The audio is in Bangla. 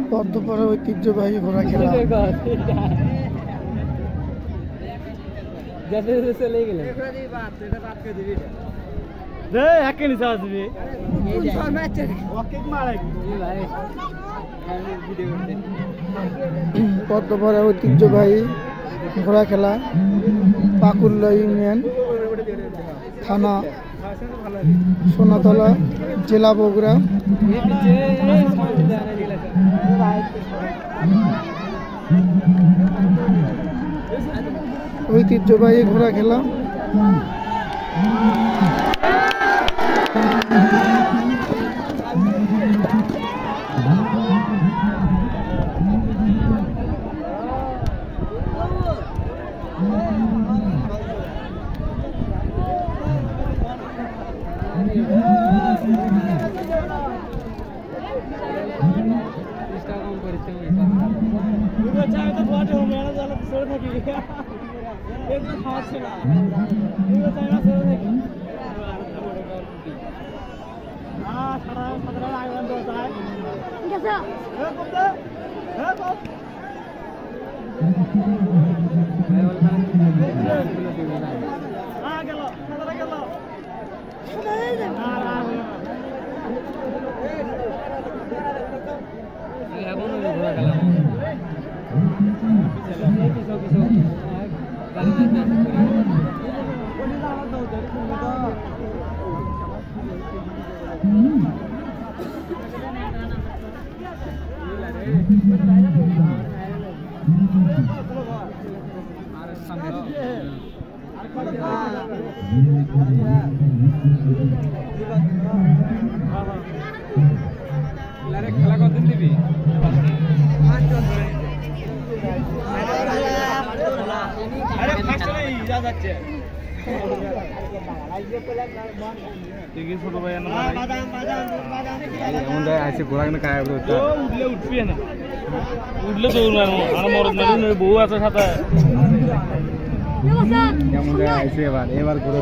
পদ্মপাড়া ঐতিহ্যবাহী ঘোড়া খেলা চলে গেলে পদ্মপাড়া ঐতিহ্যবাহী ঘোড়া খেলা পাকুল্লা ইউনিয়ন থানা সোনাতলা জেলা বগুড়া। ঐতিহ্যবাহী ঘোড়া খেলা খেলা কতদিন দিবি ছোট ভাই আছে ঘোড়া খায় উঠবি না উঠলে দৌড় আমার মরদ বউ আছে সাথে কেমন আছে এবার ঘোরা